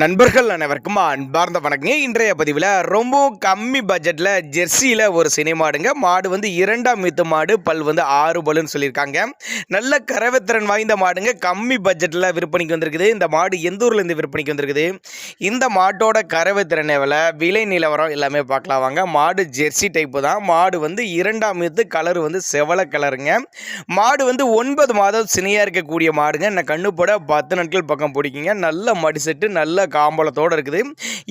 நண்பர்கள் அனைவருக்கும் அன்பார்ந்த வணக்கங்க. இன்றைய பதிவில் ரொம்ப கம்மி பட்ஜெட்டில் ஜெர்சியில் ஒரு சினை மாடுங்க. மாடு வந்து 2ஆம் ஈத்து மாடு, பல் வந்து 6 பல்லுன்னு சொல்லியிருக்காங்க. நல்ல கறவைத்திறன் வாய்ந்த மாடுங்க. கம்மி பட்ஜெட்டில் விற்பனைக்கு வந்திருக்குது. இந்த மாடு எந்த ஊர்லேருந்து விற்பனைக்கு வந்திருக்குது, இந்த மாட்டோட கறவைத்திறன் எவ்வளோ, விலை நிலவரம் எல்லாமே பார்க்கலாம் வாங்க. மாடு ஜெர்சி டைப்பு தான். மாடு வந்து 2ஆம் ஈத்து, கலர் வந்து செவலை கலருங்க. மாடு வந்து 9 மாதம் சினையாக இருக்கக்கூடிய மாடுங்க. இந்த கண்ணுப்பட 10 நாட்கள் பக்கம் பிடிக்குங்க. நல்ல மடி செட்டு, நல்ல காம்பளத்தோடு இருக்குது.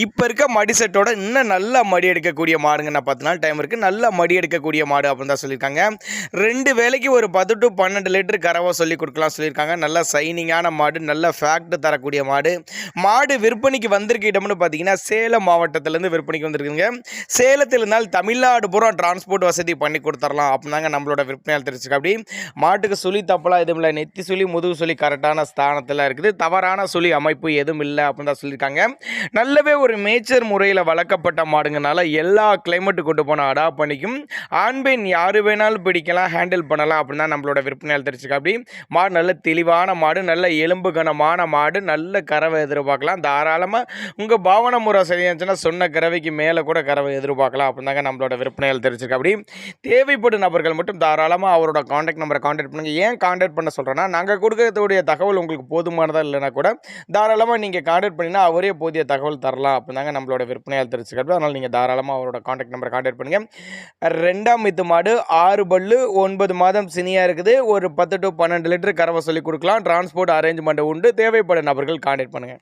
இப்போ இருக்க மடி செட்டோட இன்னும் நல்லா மடி எடுக்கக்கூடிய மாடுங்க. நான் 10 நாள் டைம் இருக்குது. நல்லா மடி எடுக்கக்கூடிய மாடு அப்படின்னு தான் சொல்லியிருக்காங்க. 2 வேலைக்கு ஒரு 10 to 12 லிட்டர் கறவை சொல்லி கொடுக்கலாம் சொல்லியிருக்காங்க. நல்ல சைனிங்கான மாடு, நல்ல ஃபேக்ட் தரக்கூடிய மாடு. மாடு விற்பனைக்கு வந்திருக்க இடம்னு பார்த்தீங்கன்னா சேலம் மாவட்டத்திலேருந்து விற்பனைக்கு வந்திருக்குங்க. சேலத்தில் இருந்தால் தமிழ்நாடு பூரா டிரான்ஸ்போர்ட் வசதி பண்ணி கொடுத்துடலாம் அப்படின்னாங்க நம்மளோட விற்பனையால் தெரிஞ்சுக்க. அப்படி மாட்டுக்கு சுழி தப்பலாம் எதுவும் இல்லை. நெத்தி சுழி, முதுகு சுழி கரெக்டான ஸ்தானத்தில் இருக்குது. தவறான சுழி அமைப்பு எதுவும் இல்லை அப்படின்னு தான் சொல்லியிருக்காங்க. நல்லவே ஒரு மேய்ச்சர் முறையில் வளர்க்கப்பட்ட மாடுங்கனால எல்லா கிளைமேட்டு கொண்டு போனால் அடாப்ட் பண்ணிக்கும். ஆண் பெண் யாரு வேணாலும் பிடிக்கலாம், ஹேண்டில் பண்ணலாம் அப்படின்னு தான் நம்மளோட விற்பனையால் தெரிஞ்சுக்க. அப்படி மாடு நல்ல தெளிவான மாடு, நல்ல எலும்பு கனமான மாடு, நல்ல கறவை எதிர்பார்க்கலாம். தாராளமாக உங்கள் பாவனை முறை சரியாச்சுன்னா சொன்ன கறவைக்கு மேலே கூட கறவை எதிர்பார்க்கலாம் அப்படின்னாங்க நம்மளோட விற்பனையால் தெரிஞ்சுக்க. அப்படி தேவைப்படும் நபர்கள் மட்டும் தாராளமாக அவரோட காண்டாக்ட் நம்பரை காண்டாக்ட் பண்ணுங்கள். ஏன் காண்டாக்ட் பண்ண சொல்கிறேன்னா, நாங்கள் கொடுக்கக்கூடிய தகவல் உங்களுக்கு போதுமானதாக இல்லைனா கூட தாராளமாக நீங்கள் காண்டாக்ட் பண்ணிங்கன்னா அவரே போதிய தகவல் தரலாம் அப்படின்னாங்க நம்மளோட விற்பனையால் தெரிஞ்சுக்கிறது. அதனால் நீங்கள் தாராளமாக அவரோட காண்டாக்ட் நம்பரை காண்டாக்ட் பண்ணுங்கள். 2ஆம் ஈத்து மாடு, 6 பல்லு, 9 மாதம் சினியாக இருக்குது. ஒரு 10 to 12 லிட்டர் கறவை சொல்லி கொடுக்கலாம். டிரான்ஸ்போர்ட் அரேஞ்ச்மெண்ட் உண்டு. தேவைப்படும் நபர்கள் காண்டாக்ட் பண்ணுங்கள்.